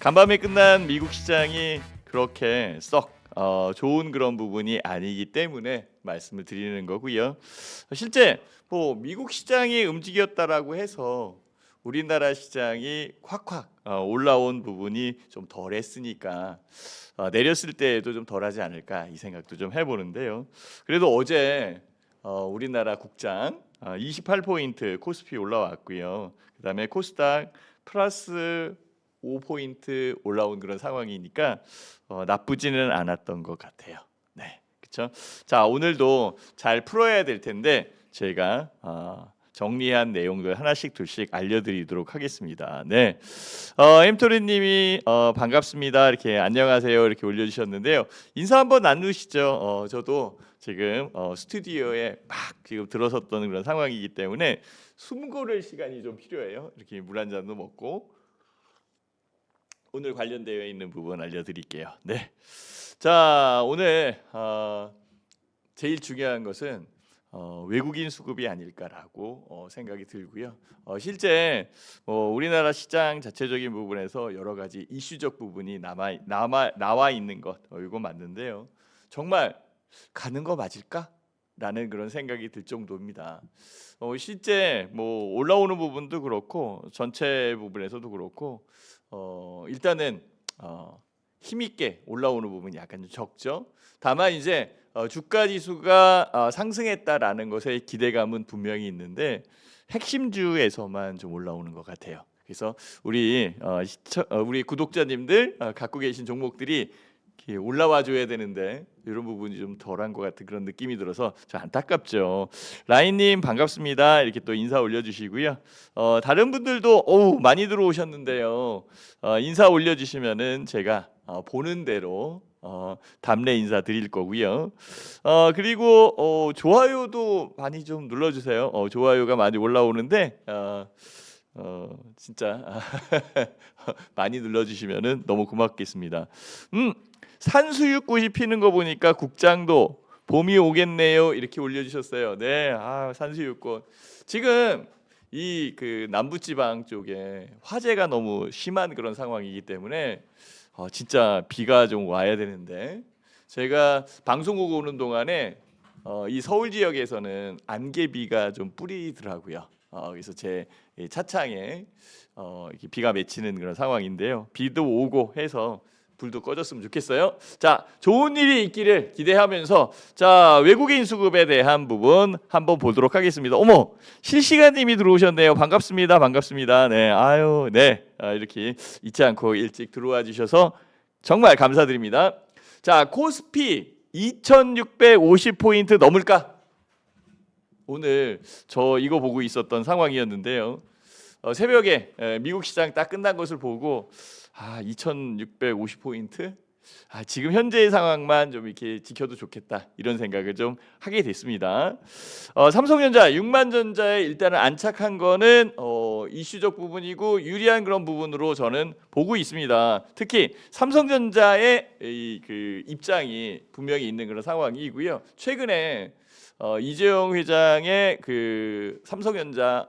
간밤에 끝난 미국 시장이 그렇게 썩 좋은 그런 부분이 아니기 때문에 말씀을 드리는 거고요. 실제 뭐 미국 시장이 움직였다라고 해서 우리나라 시장이 확확 올라온 부분이 좀 덜했으니까 내렸을 때에도 좀 덜하지 않을까 이 생각도 좀 해보는데요. 그래도 어제 우리나라 국장 28포인트 코스피 올라왔고요. 그다음에 코스닥 플러스 5포인트 올라온 그런 상황이니까 나쁘지는 않았던 것 같아요. 네, 그렇죠. 자, 오늘도 잘 풀어야 될 텐데 제가 정리한 내용들 하나씩 둘씩 알려드리도록 하겠습니다. 네, 엠토리님이 반갑습니다. 이렇게 안녕하세요 이렇게 올려주셨는데요. 인사 한번 나누시죠. 저도 지금 스튜디오에 막 지금 들어섰던 그런 상황이기 때문에 숨 고를 시간이 좀 필요해요. 이렇게 물 한 잔도 먹고. 오늘 관련되어 있는 부분 알려드릴게요. 네, 자 오늘 제일 중요한 것은 외국인 수급이 아닐까라고 생각이 들고요. 실제 우리나라 시장 자체적인 부분에서 여러 가지 이슈적 부분이 나와 있는 것 이거 맞는데요. 정말 가는 거 맞을까?라는 그런 생각이 들 정도입니다. 실제 뭐 올라오는 부분도 그렇고 전체 부분에서도 그렇고 일단은 힘있게 올라오는 부분이 약간 좀 적죠. 다만 이제 주가 지수가 상승했다라는 것에 기대감은 분명히 있는데 핵심주에서만 좀 올라오는 것 같아요. 그래서 우리 구독자님들 갖고 계신 종목들이 올라와 줘야 되는데 이런 부분이 좀 덜한 것 같은 그런 느낌이 들어서 좀 안타깝죠. 라인님 반갑습니다. 이렇게 또 인사 올려주시고요. 다른 분들도 많이 들어오셨는데요. 인사 올려주시면은 제가 보는 대로 답례 인사 드릴 거고요. 그리고 좋아요도 많이 좀 눌러주세요. 좋아요가 많이 올라오는데 진짜 많이 눌러주시면은 너무 고맙겠습니다. 산수유꽃이 피는 거 보니까 국장도 봄이 오겠네요 이렇게 올려주셨어요. 네, 산수유꽃 지금 이 그 남부지방 쪽에 화재가 너무 심한 그런 상황이기 때문에 진짜 비가 좀 와야 되는데 제가 방송국 오는 동안에 이 서울 지역에서는 안개비가 좀 뿌리더라고요. 그래서 제 차창에 이렇게 비가 맺히는 그런 상황인데요. 비도 오고 해서 불도 꺼졌으면 좋겠어요. 자, 좋은 일이 있기를 기대하면서 자 외국인 수급에 대한 부분 한번 보도록 하겠습니다. 어머, 실시간님이 들어오셨네요. 반갑습니다. 반갑습니다. 네, 아유, 네, 이렇게 잊지 않고 일찍 들어와 주셔서 정말 감사드립니다. 자, 코스피 2,650포인트 넘을까? 오늘 저 이거 보고 있었던 상황이었는데요. 새벽에 미국 시장 딱 끝난 것을 보고 2,650포인트? 지금 현재의 상황만 좀 이렇게 지켜도 좋겠다 이런 생각을 좀 하게 됐습니다. 삼성전자 6만전자에 일단은 안착한 거는 이슈적 부분이고 유리한 그런 부분으로 저는 보고 있습니다. 특히 삼성전자의 그 입장이 분명히 있는 그런 상황이고요. 최근에 이재용 회장의 그 삼성전자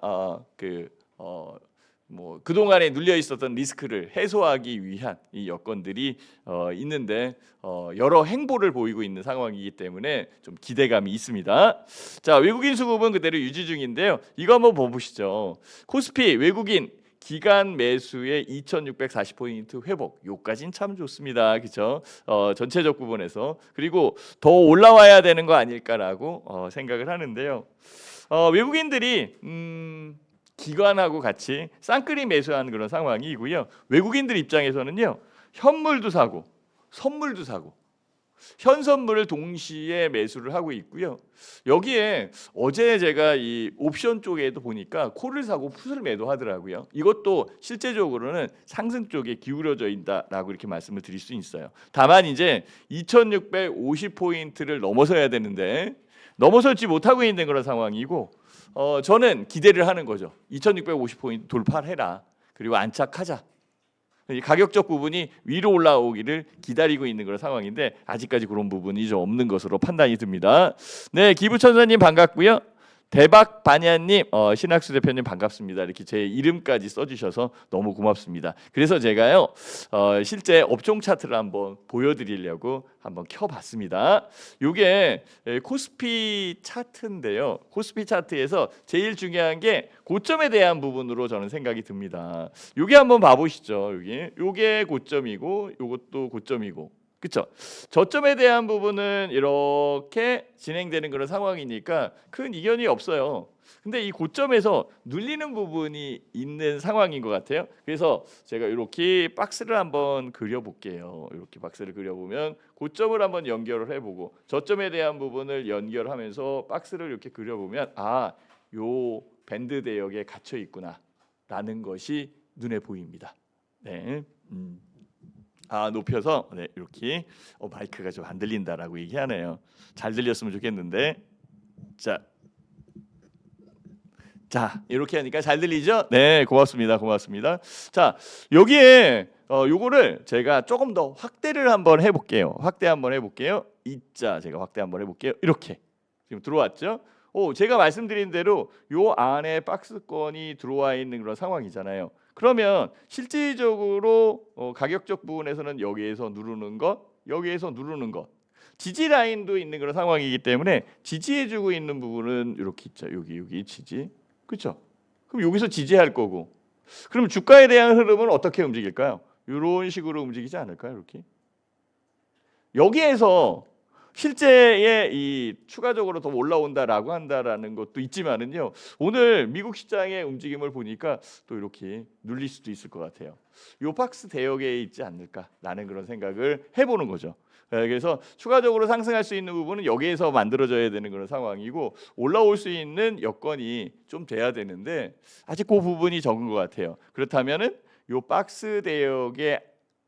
그동안에 눌려 있었던 리스크를 해소하기 위한 이 여건들이 있는데 여러 행보를 보이고 있는 상황이기 때문에 좀 기대감이 있습니다. 자, 외국인 수급은 그대로 유지 중인데요. 이거 한번 보시죠. 코스피 외국인 기간 매수의 2,640포인트 회복. 요까진 참 좋습니다. 그렇죠? 전체적 부분에서 그리고 더 올라와야 되는 거 아닐까라고 생각을 하는데요. 외국인들이 기관하고 같이 쌍끌이 매수하는 그런 상황이고요. 외국인들 입장에서는요. 현물도 사고 선물도 사고 현선물을 동시에 매수를 하고 있고요. 여기에 어제 제가 이 옵션 쪽에도 보니까 콜을 사고 풋을 매도하더라고요. 이것도 실제적으로는 상승 쪽에 기울어져 있다라고 이렇게 말씀을 드릴 수 있어요. 다만 이제 2,650포인트를 넘어서야 되는데 넘어설지 못하고 있는 그런 상황이고 저는 기대를 하는 거죠. 2,650포인트 돌파를 해라. 그리고 안착하자. 가격적 부분이 위로 올라오기를 기다리고 있는 그런 상황인데 아직까지 그런 부분이 좀 없는 것으로 판단이 듭니다. 네, 기부천사님 반갑고요. 대박 반야님, 신학수 대표님 반갑습니다. 이렇게 제 이름까지 써주셔서 너무 고맙습니다. 그래서 제가요 실제 업종 차트를 한번 보여드리려고 한번 켜봤습니다. 이게 코스피 차트인데요. 코스피 차트에서 제일 중요한 게 고점에 대한 부분으로 저는 생각이 듭니다. 이게 한번 봐보시죠. 요게 고점이고, 요것도 고점이고. 그렇죠. 저점에 대한 부분은 이렇게 진행되는 그런 상황이니까 큰 이견이 없어요. 근데 이 고점에서 눌리는 부분이 있는 상황인 것 같아요. 그래서 제가 이렇게 박스를 한번 그려볼게요. 이렇게 박스를 그려보면 고점을 한번 연결을 해보고 저점에 대한 부분을 연결하면서 박스를 이렇게 그려보면 요 밴드 대역에 갇혀 있구나라는 것이 눈에 보입니다. 네. 높여서 이렇게 마이크가 좀 안 들린다라고 얘기하네요. 잘 들렸으면 좋겠는데 자 이렇게 하니까 잘 들리죠? 네, 고맙습니다. 자 여기에 요거를 제가 조금 더 확대를 한번 해볼게요. 이자 제가 확대 한번 해볼게요. 이렇게 지금 들어왔죠? 제가 말씀드린 대로 요 안에 박스권이 들어와 있는 그런 상황이잖아요. 그러면 실질적으로 가격적 부분에서는 여기에서 누르는 것, 여기에서 누르는 것, 지지 라인도 있는 그런 상황이기 때문에 지지해주고 있는 부분은 이렇게 있죠. 여기 지지, 그렇죠? 그럼 여기서 지지할 거고, 그럼 주가에 대한 흐름은 어떻게 움직일까요? 이런 식으로 움직이지 않을까요? 이렇게 여기에서 실제에 이 추가적으로 더 올라온다라고 한다라는 것도 있지만은요. 오늘 미국 시장의 움직임을 보니까 또 이렇게 눌릴 수도 있을 것 같아요. 요 박스 대역에 있지 않을까라는 그런 생각을 해보는 거죠. 그래서 추가적으로 상승할 수 있는 부분은 여기에서 만들어져야 되는 그런 상황이고 올라올 수 있는 여건이 좀 돼야 되는데 아직 그 부분이 적은 것 같아요. 그렇다면은 요 박스 대역에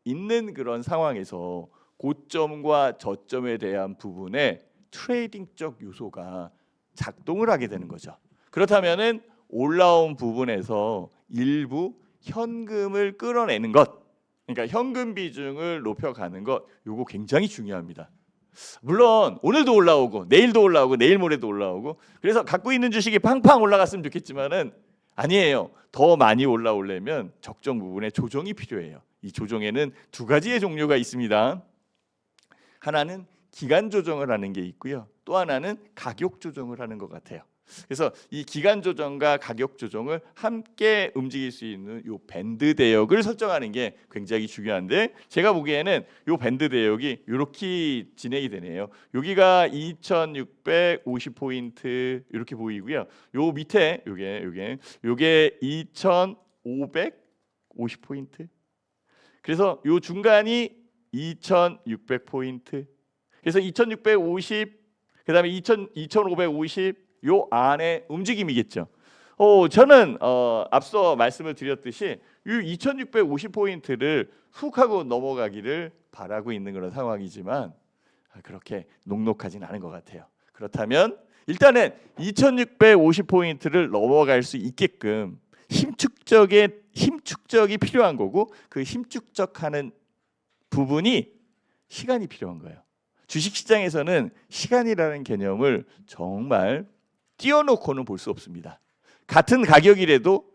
있는 그런 상황에서 고점과 저점에 대한 부분에 트레이딩적 요소가 작동을 하게 되는 거죠. 그렇다면은 올라온 부분에서 일부 현금을 끌어내는 것, 그러니까 현금 비중을 높여가는 것, 요거 굉장히 중요합니다. 물론 오늘도 올라오고 내일도 올라오고 내일 모레도 올라오고 그래서 갖고 있는 주식이 팡팡 올라갔으면 좋겠지만은 아니에요. 더 많이 올라오려면 적정 부분에 조정이 필요해요. 이 조정에는 두 가지의 종류가 있습니다. 하나는 기간 조정을 하는 게 있고요. 또 하나는 가격 조정을 하는 것 같아요. 그래서 이 기간 조정과 가격 조정을 함께 움직일 수 있는 요 밴드 대역을 설정하는 게 굉장히 중요한데 제가 보기에는 요 밴드 대역이 이렇게 진행이 되네요. 여기가 2,650 포인트 이렇게 보이고요. 요 밑에 요게 2,550 포인트. 그래서 요 중간이 2,600 포인트. 그래서 2,650 그다음에 2,550 요 안에 움직임이겠죠. 저는 앞서 말씀을 드렸듯이 이 2,650 포인트를 훅 하고 넘어가기를 바라고 있는 그런 상황이지만 그렇게 녹록하진 않은 것 같아요. 그렇다면 일단은 2,650 포인트를 넘어갈 수 있게끔 힘 축적이 필요한 거고 그 힘 축적하는 부분이 시간이 필요한 거예요. 주식시장에서는 시간이라는 개념을 정말 띄워놓고는 볼 수 없습니다. 같은 가격이라도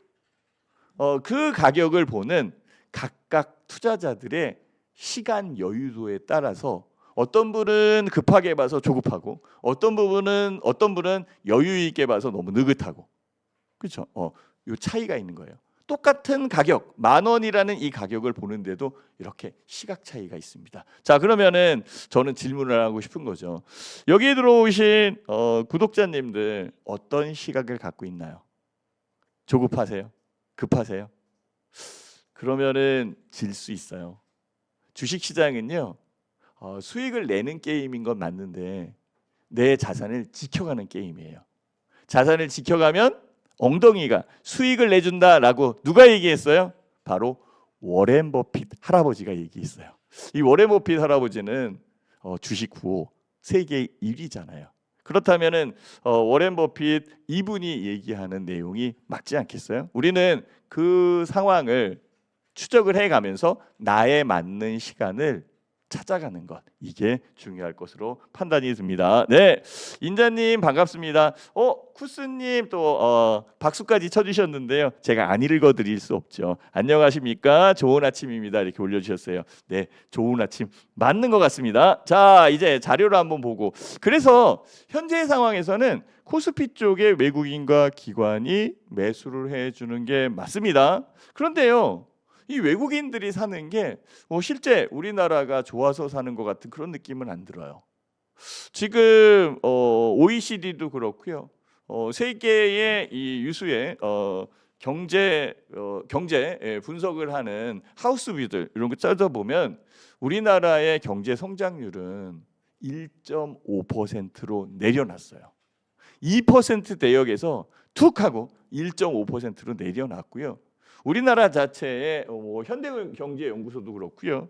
그 가격을 보는 각각 투자자들의 시간 여유도에 따라서 어떤 분은 급하게 봐서 조급하고 어떤 분은 여유 있게 봐서 너무 느긋하고 그렇죠? 요 차이가 있는 거예요. 똑같은 가격 10,000원이라는 이 가격을 보는데도 이렇게 시각 차이가 있습니다. 자 그러면은 저는 질문을 하고 싶은 거죠. 여기에 들어오신 구독자님들 어떤 시각을 갖고 있나요? 조급하세요? 급하세요? 그러면은 질 수 있어요. 주식시장은요 수익을 내는 게임인 건 맞는데 내 자산을 지켜가는 게임이에요. 자산을 지켜가면 엉덩이가 수익을 내준다라고 누가 얘기했어요? 바로 워렌 버핏 할아버지가 얘기했어요. 이 워렌 버핏 할아버지는 주식 구호 세계 1위잖아요. 그렇다면은 워렌 버핏 이분이 얘기하는 내용이 맞지 않겠어요? 우리는 그 상황을 추적을 해가면서 나에 맞는 시간을 찾아가는 것, 이게 중요할 것으로 판단이 듭니다. 네, 인자님 반갑습니다. 쿠스님 또 박수까지 쳐주셨는데요. 제가 안 읽어드릴 수 없죠. 안녕하십니까? 좋은 아침입니다. 이렇게 올려주셨어요. 네, 좋은 아침 맞는 것 같습니다. 자, 이제 자료를 한번 보고, 그래서 현재 상황에서는 코스피 쪽에 외국인과 기관이 매수를 해주는 게 맞습니다. 그런데요, 이 외국인들이 사는 게 실제 우리나라가 좋아서 사는 것 같은 그런 느낌은 안 들어요. 지금 OECD도 그렇고요. 세계의 이 유수의 경제 분석을 하는 하우스뷰들 이런 거 찾아보면 우리나라의 경제 성장률은 1.5%로 내려놨어요. 2% 대역에서 툭 하고 1.5%로 내려놨고요. 우리나라 자체의 현대경제연구소도 그렇고요.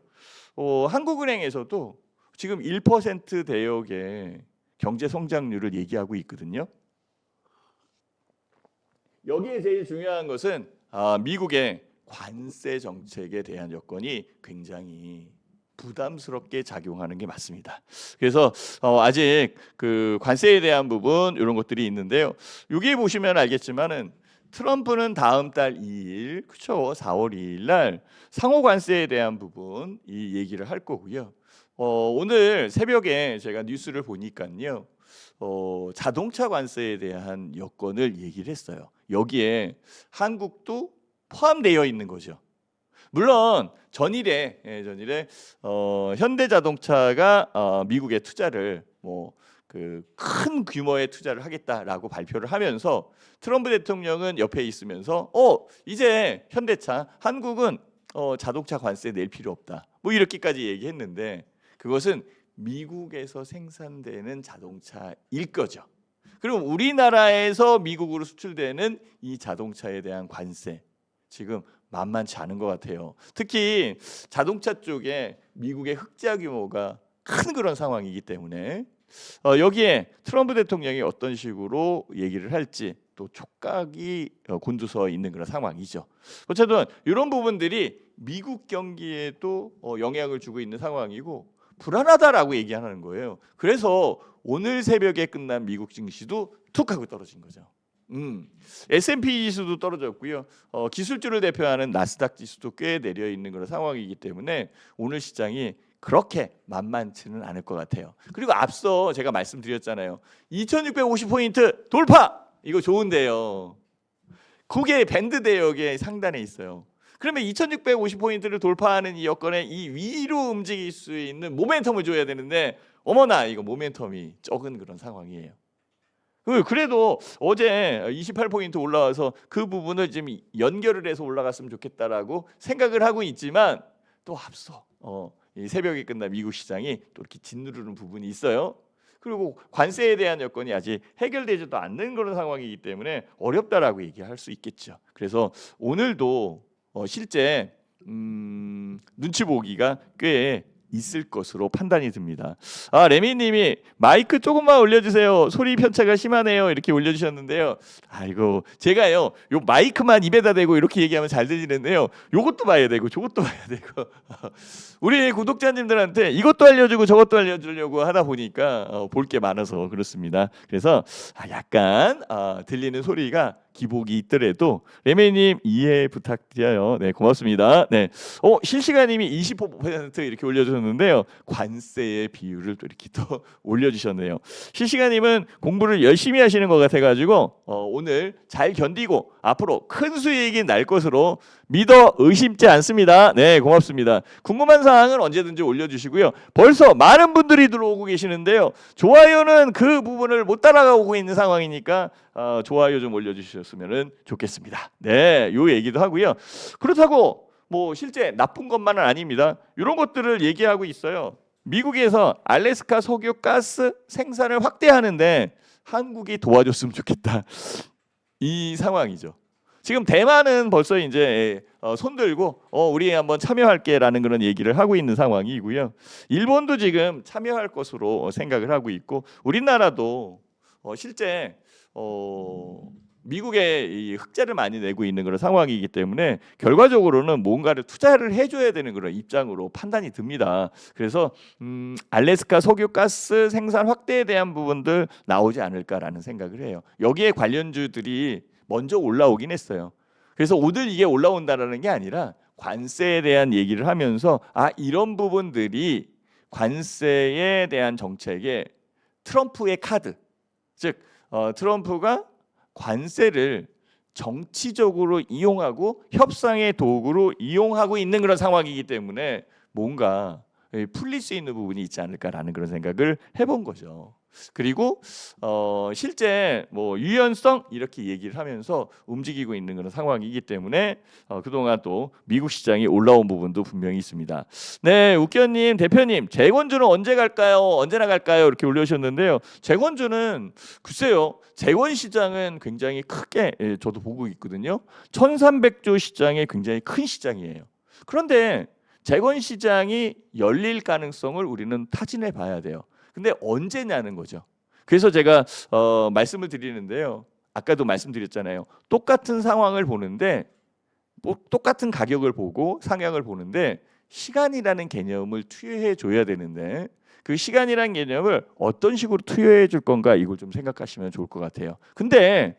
한국은행에서도 지금 1% 대역의 경제 성장률을 얘기하고 있거든요. 여기에 제일 중요한 것은 미국의 관세 정책에 대한 여건이 굉장히 부담스럽게 작용하는 게 맞습니다. 그래서 아직 그 관세에 대한 부분 이런 것들이 있는데요. 여기 보시면 알겠지만은 트럼프는 다음 달 2일, 그렇죠? 4월 2일 날 상호 관세에 대한 부분 이 얘기를 할 거고요. 오늘 새벽에 제가 뉴스를 보니까요. 자동차 관세에 대한 여건을 얘기를 했어요. 여기에 한국도 포함되어 있는 거죠. 물론 전일에 현대자동차가 미국에 투자를 큰 규모의 투자를 하겠다라고 발표를 하면서 트럼프 대통령은 옆에 있으면서 이제 현대차 한국은 자동차 관세 낼 필요 없다 이렇게까지 얘기했는데 그것은 미국에서 생산되는 자동차일 거죠. 그리고 우리나라에서 미국으로 수출되는 이 자동차에 대한 관세 지금 만만치 않은 것 같아요. 특히 자동차 쪽에 미국의 흑자 규모가 큰 그런 상황이기 때문에 여기에 트럼프 대통령이 어떤 식으로 얘기를 할지 또 촉각이 곤두서 있는 그런 상황이죠. 어쨌든 이런 부분들이 미국 경기에도 영향을 주고 있는 상황이고 불안하다라고 얘기하는 거예요. 그래서 오늘 새벽에 끝난 미국 증시도 툭 하고 떨어진 거죠. S&P 지수도 떨어졌고요. 기술주를 대표하는 나스닥 지수도 꽤 내려 있는 그런 상황이기 때문에 오늘 시장이 그렇게 만만치는 않을 것 같아요. 그리고 앞서 제가 말씀드렸잖아요. 2650포인트 돌파! 이거 좋은데요. 그게 밴드 대역의 상단에 있어요. 그러면 2650포인트를 돌파하는 이 여건에 이 위로 움직일 수 있는 모멘텀을 줘야 되는데 어머나 이거 모멘텀이 적은 그런 상황이에요. 그래도 어제 28포인트 올라와서 그 부분을 지금 연결을 해서 올라갔으면 좋겠다라고 생각을 하고 있지만 또 앞서 이 새벽에 끝난 미국 시장이 또 이렇게 짓누르는 부분이 있어요. 그리고 관세에 대한 여건이 아직 해결되지도 않는 그런 상황이기 때문에 어렵다라고 얘기할 수 있겠죠. 그래서 오늘도 실제 눈치 보기가 꽤 있을 것으로 판단이 듭니다. 레미님이 마이크 조금만 올려주세요. 소리 편차가 심하네요. 이렇게 올려주셨는데요. 아이고 제가요 요 마이크만 입에다 대고 이렇게 얘기하면 잘 들리는데요. 요것도 봐야 되고 저것도 봐야 되고 우리 구독자님들한테 이것도 알려주고 저것도 알려주려고 하다 보니까 볼 게 많아서 그렇습니다. 그래서 약간 들리는 소리가 기복이 있더라도 레미님 이해 부탁드려요. 네, 고맙습니다. 네, 실시간님이 25% 이렇게 올려주셨는데요. 관세의 비율을 또 이렇게 또 올려주셨네요. 실시간님은 공부를 열심히 하시는 것 같아가지고 오늘 잘 견디고 앞으로 큰 수익이 날 것으로 믿어 의심지 않습니다. 네, 고맙습니다. 궁금한 사항은 언제든지 올려주시고요. 벌써 많은 분들이 들어오고 계시는데요. 좋아요는 그 부분을 못 따라가고 있는 상황이니까 좋아요 좀 올려주셨으면 좋겠습니다. 네, 요 얘기도 하고요. 그렇다고 실제 나쁜 것만은 아닙니다. 이런 것들을 얘기하고 있어요. 미국에서 알래스카 석유 가스 생산을 확대하는데 한국이 도와줬으면 좋겠다. 이 상황이죠. 지금 대만은 벌써 이제 손들고 우리 한번 참여할게라는 그런 얘기를 하고 있는 상황이고요. 일본도 지금 참여할 것으로 생각을 하고 있고 우리나라도 실제 미국에 이 흑자를 많이 내고 있는 그런 상황이기 때문에 결과적으로는 뭔가를 투자를 해줘야 되는 그런 입장으로 판단이 듭니다. 그래서 알래스카 석유가스 생산 확대에 대한 부분들 나오지 않을까라는 생각을 해요. 여기에 관련주들이 먼저 올라오긴 했어요. 그래서 오늘 이게 올라온다라는 게 아니라 관세에 대한 얘기를 하면서 이런 부분들이 관세에 대한 정책에 트럼프의 카드, 즉 트럼프가 관세를 정치적으로 이용하고 협상의 도구로 이용하고 있는 그런 상황이기 때문에 뭔가 풀릴 수 있는 부분이 있지 않을까라는 그런 생각을 해본 거죠. 그리고 실제 뭐 유연성 이렇게 얘기를 하면서 움직이고 있는 그런 상황이기 때문에 그동안 또 미국 시장이 올라온 부분도 분명히 있습니다. 네, 웃겨님 대표님, 재건주는 언제 갈까요? 언제나 갈까요? 이렇게 올려주셨는데요. 재건주는 글쎄요, 재건 시장은 굉장히 크게 저도 보고 있거든요. 1300조 시장이 굉장히 큰 시장이에요. 그런데 재건 시장이 열릴 가능성을 우리는 타진해 봐야 돼요. 근데 언제냐는 거죠. 그래서 제가 말씀을 드리는데요. 아까도 말씀드렸잖아요. 똑같은 상황을 보는데 똑같은 가격을 보고 상향을 보는데 시간이라는 개념을 투여해 줘야 되는데 그 시간이라는 개념을 어떤 식으로 투여해 줄 건가 이걸 좀 생각하시면 좋을 것 같아요. 근데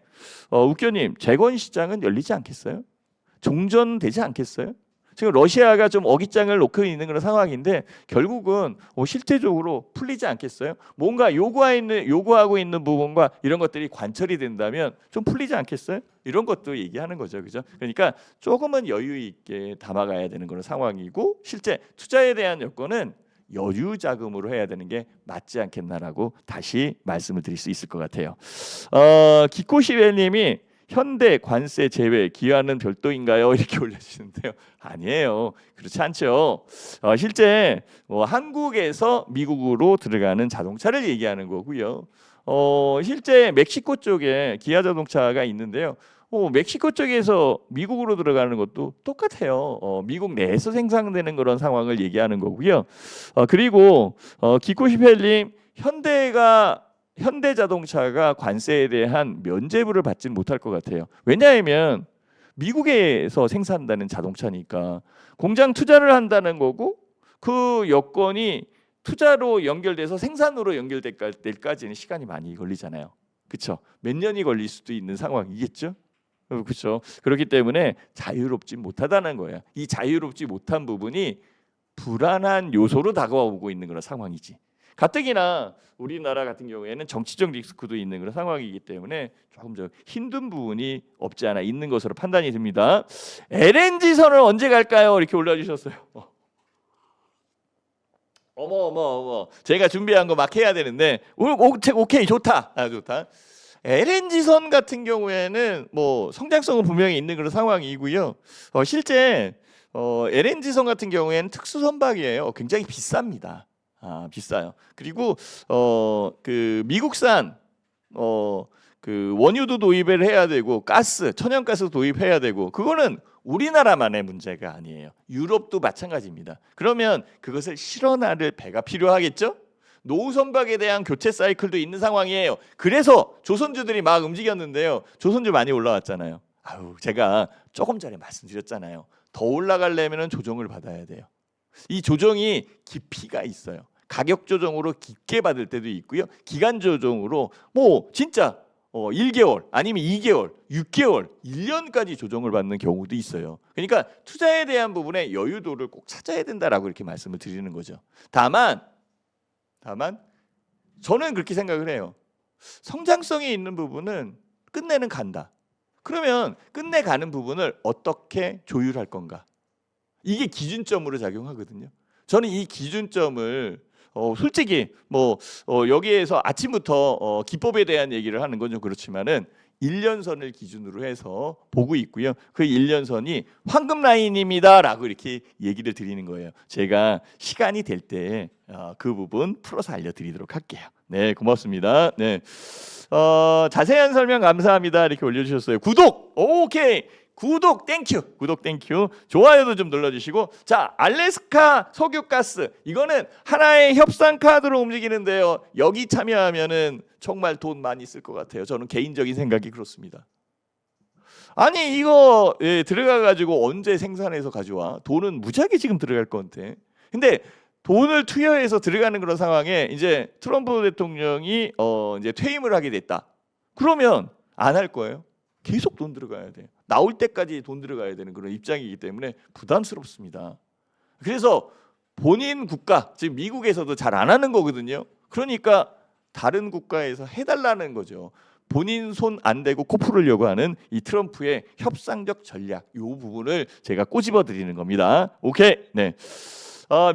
웃겨님, 재건 시장은 열리지 않겠어요? 종전되지 않겠어요? 지금 러시아가 좀 어깃장을 놓고 있는 그런 상황인데 결국은 실제적으로 풀리지 않겠어요? 뭔가 요구하고 있는 부분과 이런 것들이 관철이 된다면 좀 풀리지 않겠어요? 이런 것도 얘기하는 거죠, 그죠? 그러니까 조금은 여유 있게 담아가야 되는 그런 상황이고 실제 투자에 대한 여건은 여유 자금으로 해야 되는 게 맞지 않겠나라고 다시 말씀을 드릴 수 있을 것 같아요. 기코시벨님이 현대 관세 제외 기한은 별도인가요? 이렇게 올려주시는데요. 아니에요. 그렇지 않죠. 실제 한국에서 미국으로 들어가는 자동차를 얘기하는 거고요. 실제 멕시코 쪽에 기아 자동차가 있는데요. 멕시코 쪽에서 미국으로 들어가는 것도 똑같아요. 미국 내에서 생산되는 그런 상황을 얘기하는 거고요. 그리고 기코시펠님, 현대자동차가 관세에 대한 면제부를 받지는 못할 것 같아요. 왜냐하면 미국에서 생산한다는 자동차니까 공장 투자를 한다는 거고 그 여건이 투자로 연결돼서 생산으로 연결될 때까지는 시간이 많이 걸리잖아요. 그렇죠? 몇 년이 걸릴 수도 있는 상황이겠죠? 그렇죠. 그렇기 때문에 자유롭지 못하다는 거예요. 이 자유롭지 못한 부분이 불안한 요소로 다가오고 있는 그런 상황이지. 가뜩이나 우리나라 같은 경우에는 정치적 리스크도 있는 그런 상황이기 때문에 조금 더 힘든 부분이 없지 않아 있는 것으로 판단이 듭니다. LNG선을 언제 갈까요? 이렇게 올려주셨어요. 어머. 제가 준비한 거 막 해야 되는데 오케이 좋다. 좋다. LNG선 같은 경우에는 뭐 성장성은 분명히 있는 그런 상황이고요. 실제 LNG선 같은 경우에는 특수 선박이에요. 굉장히 비쌉니다. 비싸요. 그리고 그 미국산 그 원유도 도입을 해야 되고 가스, 천연가스 도입해야 되고 그거는 우리나라만의 문제가 아니에요. 유럽도 마찬가지입니다. 그러면 그것을 실어나를 배가 필요하겠죠? 노후선박에 대한 교체 사이클도 있는 상황이에요. 그래서 조선주들이 막 움직였는데요. 조선주 많이 올라왔잖아요. 제가 조금 전에 말씀드렸잖아요. 더 올라가려면 조정을 받아야 돼요. 이 조정이 깊이가 있어요. 가격 조정으로 깊게 받을 때도 있고요. 기간 조정으로 뭐 진짜 1개월 아니면 2개월, 6개월, 1년까지 조정을 받는 경우도 있어요. 그러니까 투자에 대한 부분에 여유도를 꼭 찾아야 된다라고 이렇게 말씀을 드리는 거죠. 다만 저는 그렇게 생각을 해요. 성장성이 있는 부분은 끝내는 간다. 그러면 끝내 가는 부분을 어떻게 조율할 건가? 이게 기준점으로 작용하거든요. 저는 이 기준점을 솔직히 뭐 여기에서 아침부터 기법에 대한 얘기를 하는 건 좀 그렇지만은 1년선을 기준으로 해서 보고 있고요. 그 1년선이 황금 라인입니다라고 이렇게 얘기를 드리는 거예요. 제가 시간이 될 때 그 부분 풀어서 알려드리도록 할게요. 네, 고맙습니다. 네, 자세한 설명 감사합니다. 이렇게 올려주셨어요. 구독, 오케이. 구독 땡큐. 좋아요도 좀 눌러주시고. 자, 알래스카 석유가스 이거는 하나의 협상 카드로 움직이는데요. 여기 참여하면은 정말 돈 많이 쓸 것 같아요. 저는 개인적인 생각이 그렇습니다. 아니 이거 들어가 가지고 언제 생산해서 가져와? 돈은 무지하게 지금 들어갈 건데. 근데 돈을 투여해서 들어가는 그런 상황에 이제 트럼프 대통령이 이제 퇴임을 하게 됐다. 그러면 안 할 거예요. 계속 돈 들어가야 돼요. 나올 때까지 돈 들어가야 되는 그런 입장이기 때문에 부담스럽습니다. 그래서 본인 국가, 즉 미국에서도 잘 안 하는 거거든요. 그러니까 다른 국가에서 해달라는 거죠. 본인 손 안 대고 코 풀으려고 하는 이 트럼프의 협상적 전략, 이 부분을 제가 꼬집어 드리는 겁니다. 오케이, 네.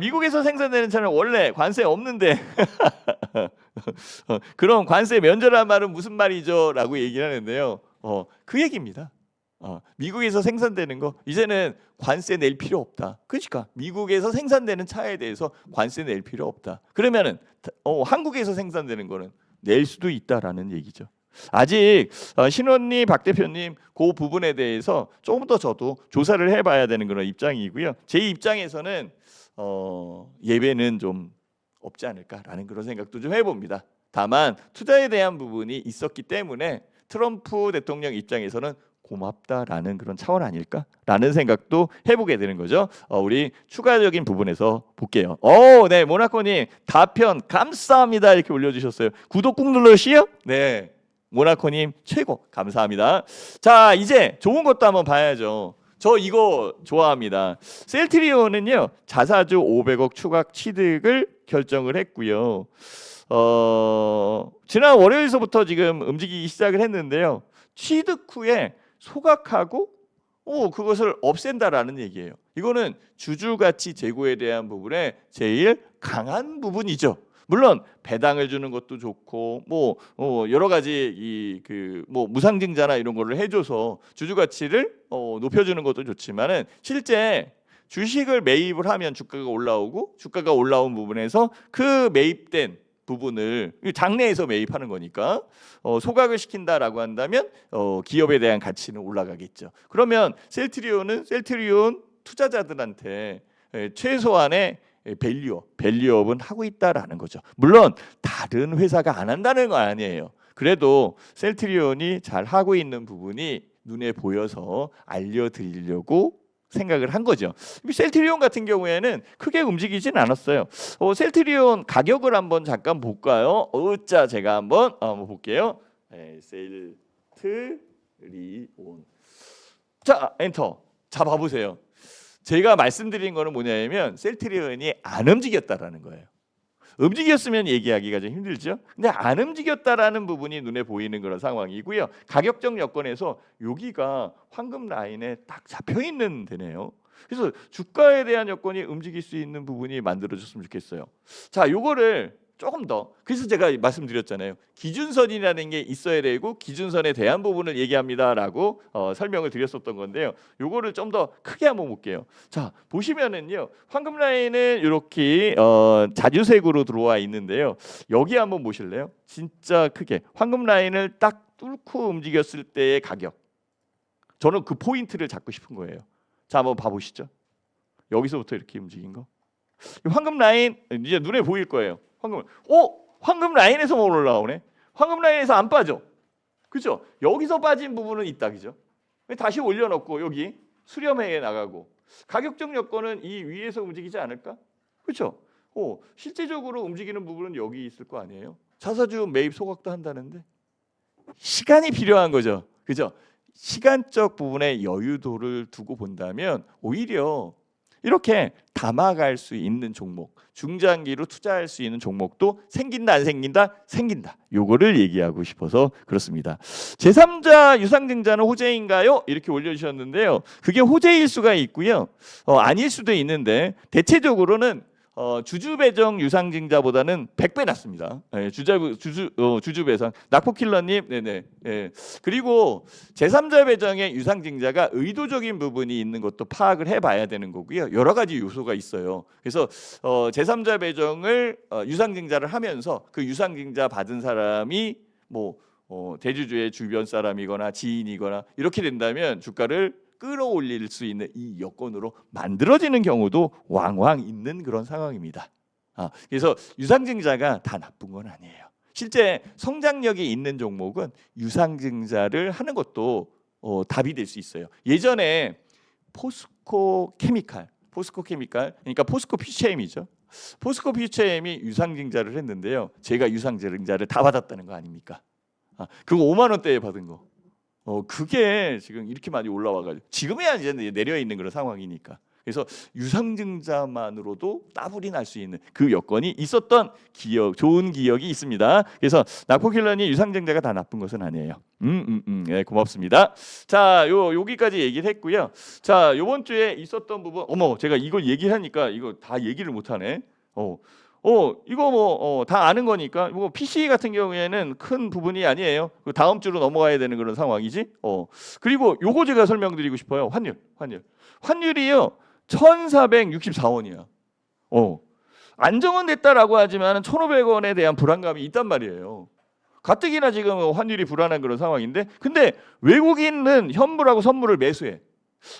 미국에서 생산되는 차는 원래 관세 없는데 그럼 관세 면제란 말은 무슨 말이죠? 라고 얘기를 하는데요. 그 얘기입니다. 미국에서 생산되는 거 이제는 관세 낼 필요 없다. 그러니까 미국에서 생산되는 차에 대해서 관세 낼 필요 없다. 그러면은 한국에서 생산되는 거는 낼 수도 있다라는 얘기죠. 아직 신원리 박 대표님 그 부분에 대해서 조금 더 저도 조사를 해봐야 되는 그런 입장이고요. 제 입장에서는 예외는 좀 없지 않을까라는 그런 생각도 좀 해봅니다. 다만 투자에 대한 부분이 있었기 때문에 트럼프 대통령 입장에서는 고맙다라는 그런 차원 아닐까라는 생각도 해보게 되는 거죠. 우리 추가적인 부분에서 볼게요. 네, 모나코님 답변 감사합니다 이렇게 올려주셨어요. 구독 꾹 눌러주시요. 네, 모나코님 최고 감사합니다. 자, 이제 좋은 것도 한번 봐야죠. 저 이거 좋아합니다. 셀트리온은요 자사주 500억 추가 취득을 결정을 했고요. 지난 월요일서부터 지금 움직이기 시작을 했는데요. 취득 후에 소각하고 그것을 없앤다라는 얘기예요. 이거는 주주가치 제고에 대한 부분에 제일 강한 부분이죠. 물론 배당을 주는 것도 좋고 여러 가지 무상증자나 이런 거를 해줘서 주주가치를 높여주는 것도 좋지만은 실제 주식을 매입을 하면 주가가 올라오고 주가가 올라온 부분에서 그 매입된 부분을 장내에서 매입하는 거니까 소각을 시킨다라고 한다면 기업에 대한 가치는 올라가겠죠. 그러면 셀트리온 투자자들한테 최소한의 밸류업은 하고 있다라는 거죠. 물론 다른 회사가 안 한다는 거 아니에요. 그래도 셀트리온이 잘 하고 있는 부분이 눈에 보여서 알려드리려고 생각을 한 거죠. 셀트리온 같은 경우에는 크게 움직이진 않았어요. 셀트리온 가격을 한번 잠깐 볼까요? 자, 제가 한번 볼게요. 셀트리온. 자, 엔터. 자, 봐보세요. 제가 말씀드린 거는 뭐냐면 셀트리온이 안 움직였다라는 거예요. 움직였으면 얘기하기가 좀 힘들죠. 근데 안 움직였다라는 부분이 눈에 보이는 그런 상황이고요. 가격적 여건에서 여기가 황금 라인에 딱 잡혀 있는 데네요. 그래서 주가에 대한 여건이 움직일 수 있는 부분이 만들어졌으면 좋겠어요. 자, 요거를 조금 더, 그래서 제가 말씀드렸잖아요. 기준선이라는 게 있어야 되고 기준선에 대한 부분을 얘기합니다라고 설명을 드렸었던 건데요. 요거를 좀 더 크게 한번 볼게요. 자, 보시면은요, 황금 라인은 이렇게 자주색으로 들어와 있는데요. 여기 한번 보실래요? 진짜 크게 황금 라인을 딱 뚫고 움직였을 때의 가격. 저는 그 포인트를 잡고 싶은 거예요. 자, 한번 봐보시죠. 여기서부터 이렇게 움직인 거. 황금 라인 이제 눈에 보일 거예요. 황금 라인에서만 올라오네. 황금 라인에서 안 빠져. 그죠? 여기서 빠진 부분은 있다, 그죠? 다시 올려놓고 여기 수렴해 나가고 가격적 여건은 이 위에서 움직이지 않을까? 그렇죠? 실제적으로 움직이는 부분은 여기 있을 거 아니에요? 자사주 매입 소각도 한다는데 시간이 필요한 거죠, 그죠? 시간적 부분에 여유도를 두고 본다면 오히려 이렇게 담아갈 수 있는 종목, 중장기로 투자할 수 있는 종목도 생긴다 안 생긴다? 생긴다. 요거를 얘기하고 싶어서 그렇습니다. 제3자 유상증자는 호재인가요? 이렇게 올려주셨는데요. 그게 호재일 수가 있고요. 아닐 수도 있는데 대체적으로는 주주 배정 유상증자보다는 100배 낫습니다. 주주 배상. 낙포킬러님, 네네. 그리고 제3자 배정의 유상증자가 의도적인 부분이 있는 것도 파악을 해봐야 되는 거고요. 여러 가지 요소가 있어요. 그래서 제3자 배정을 유상증자를 하면서 그 유상증자 받은 사람이 대주주의 주변 사람이거나 지인이거나 이렇게 된다면 주가를 끌어올릴 수 있는 이 여건으로 만들어지는 경우도 왕왕 있는 그런 상황입니다. 그래서 유상증자가 다 나쁜 건 아니에요. 실제 성장력이 있는 종목은 유상증자를 하는 것도 답이 될 수 있어요. 예전에 포스코 케미칼, 그러니까 포스코 퓨처엠이죠. 포스코 퓨처엠이 유상증자를 했는데요. 제가 유상증자를 다 받았다는 거 아닙니까? 그거 5만 원대에 받은 거. 그게 지금 이렇게 많이 올라와가지고 지금이야 이제 내려 있는 그런 상황이니까. 그래서 유상증자만으로도 따블이 날 수 있는 그 여건이 있었던 좋은 기억이 있습니다. 그래서 나코킬런이 유상증자가 다 나쁜 것은 아니에요. 네, 고맙습니다. 자, 여기까지 얘기를 했고요. 자, 요번 주에 있었던 부분, 제가 이걸 얘기하니까 이거 다 얘기를 못 하네. 이거 다 아는 거니까 PC 같은 경우에는 큰 부분이 아니에요. 다음 주로 넘어가야 되는 그런 상황이지. 그리고 요거 제가 설명드리고 싶어요. 환율이요. 1,464원이야. 안정은 됐다라고 하지만 1,500원에 대한 불안감이 있단 말이에요. 가뜩이나 지금 환율이 불안한 그런 상황인데, 근데 외국인은 현물하고 선물을 매수해.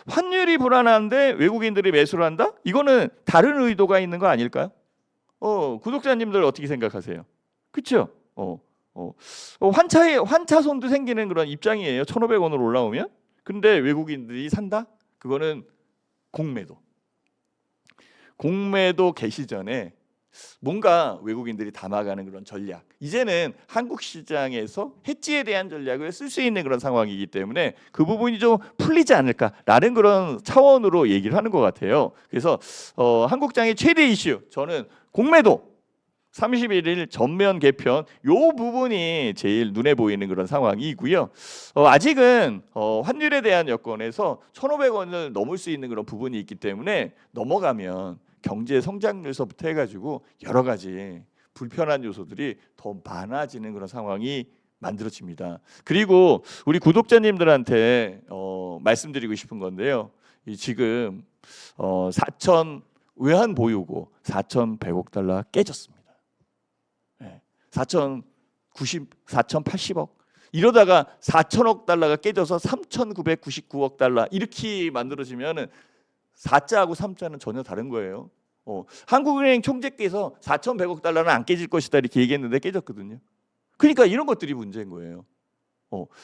환율이 불안한데 외국인들이 매수를 한다? 이거는 다른 의도가 있는 거 아닐까요? 구독자님들 어떻게 생각하세요? 그렇죠? 환차손도 생기는 그런 입장이에요. 1,500원으로 올라오면. 근데 외국인들이 산다? 그거는 공매도 개시 전에 뭔가 외국인들이 담아가는 그런 전략. 이제는 한국 시장에서 해지에 대한 전략을 쓸 수 있는 그런 상황이기 때문에 그 부분이 좀 풀리지 않을까라는 그런 차원으로 얘기를 하는 것 같아요. 그래서 한국장의 최대 이슈, 저는 공매도 31일 전면 개편 요 부분이 제일 눈에 보이는 그런 상황이고요. 아직은 환율에 대한 여건에서 1,500원을 넘을 수 있는 그런 부분이 있기 때문에 넘어가면 경제 성장률서부터 해가지고 여러 가지 불편한 요소들이 더 많아지는 그런 상황이 만들어집니다. 그리고 우리 구독자님들한테 말씀드리고 싶은 건데요. 지금 외환 보유고 4,100억 달러 깨졌습니다. 4,080억 이러다가 4,000억 달러가 깨져서 3,999억 달러 이렇게 만들어지면은 4자하고 3자는 전혀 다른 거예요. 한국은행 총재께서 4,100억 달러는 안 깨질 것이다 이렇게 얘기했는데 깨졌거든요. 그러니까 이런 것들이 문제인 거예요.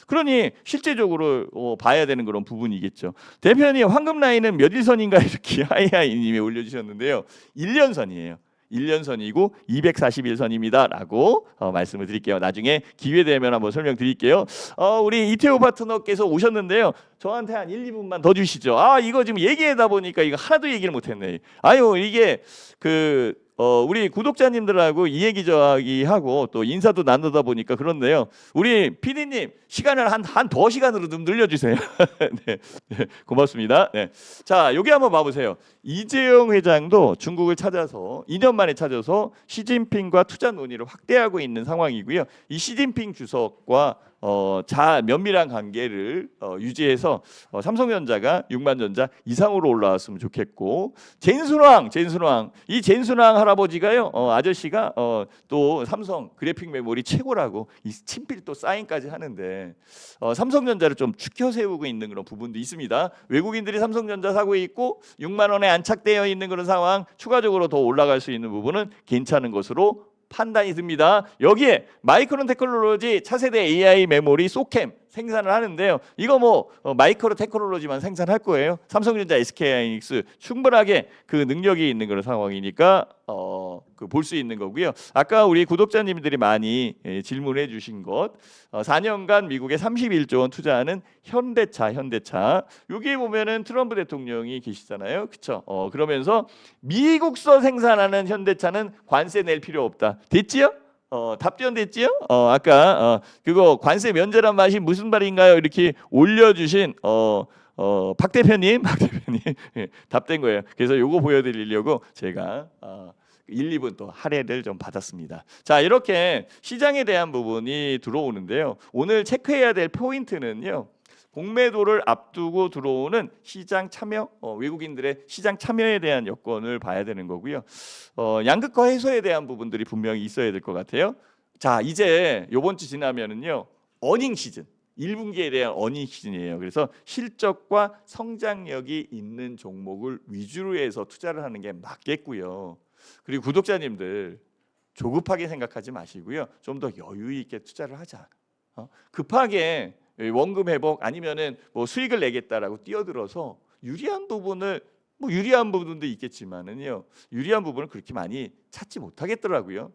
그러니 실제적으로 봐야 되는 그런 부분이겠죠. 대표님 황금 라인은 몇 일선인가 이렇게 하이하이님이 올려주셨는데요. 1년선이에요. 1년선이고 241선입니다라고 말씀을 드릴게요. 나중에 기회 되면 한번 설명드릴게요. 우리 이태호 파트너께서 오셨는데요. 저한테 한 1, 2분만 더 주시죠. 이거 지금 얘기하다 보니까 이거 하나도 얘기를 못했네. 이게 우리 구독자님들하고 이 얘기 저기 하고 또 인사도 나누다 보니까 그런데요. 우리 PD님 시간을 한 더 시간으로 좀 늘려주세요. 네, 고맙습니다. 네. 자, 여기 한번 봐보세요. 이재용 회장도 중국을 찾아서 2년 만에 찾아서 시진핑과 투자 논의를 확대하고 있는 상황이고요. 이 시진핑 주석과 면밀한 관계를 유지해서 삼성전자가 6만전자 이상으로 올라왔으면 좋겠고 젠순왕 이 젠순왕 할아버지가요 아저씨가 또 삼성 그래픽 메모리 최고라고 이 친필 또 사인까지 하는데 삼성전자를 좀 추켜 세우고 있는 그런 부분도 있습니다. 외국인들이 삼성전자 사고 있고 6만 원에 안착되어 있는 그런 상황 추가적으로 더 올라갈 수 있는 부분은 괜찮은 것으로 판단이 듭니다. 여기에 마이크론 테크놀로지 차세대 AI 메모리 소캠 생산을 하는데요. 이거 마이크로 테크놀로지만 생산할 거예요. 삼성전자, SK하이닉스 충분하게 그 능력이 있는 그런 상황이니까 볼 수 있는 거고요. 아까 우리 구독자님들이 많이 질문해 주신 것 4년간 미국에 31조 원 투자하는 현대차 여기 보면은 트럼프 대통령이 계시잖아요. 그렇죠? 그러면서 미국서 생산하는 현대차는 관세 낼 필요 없다. 됐지요? 답변 됐지요? 아까 그거 관세 면제란 말이 무슨 말인가요? 이렇게 올려주신 박 대표님 답된 거예요. 그래서 요거 보여드리려고 제가 1, 2분 또 할애를 좀 받았습니다. 자, 이렇게 시장에 대한 부분이 들어오는데요. 오늘 체크해야 될 포인트는요. 공매도를 앞두고 들어오는 시장 참여, 외국인들의 시장 참여에 대한 여건을 봐야 되는 거고요. 양극화 해소에 대한 부분들이 분명히 있어야 될 것 같아요. 자, 이제 이번 주 지나면은요, 어닝 시즌, 1분기에 대한 어닝 시즌이에요. 그래서 실적과 성장력이 있는 종목을 위주로 해서 투자를 하는 게 맞겠고요. 그리고 구독자님들 조급하게 생각하지 마시고요, 좀 더 여유 있게 투자를 하자. 급하게 원금 회복 아니면은 뭐 수익을 내겠다라고 뛰어들어서 유리한 부분을 뭐 유리한 부분도 있겠지만은요. 유리한 부분을 그렇게 많이 찾지 못하겠더라고요.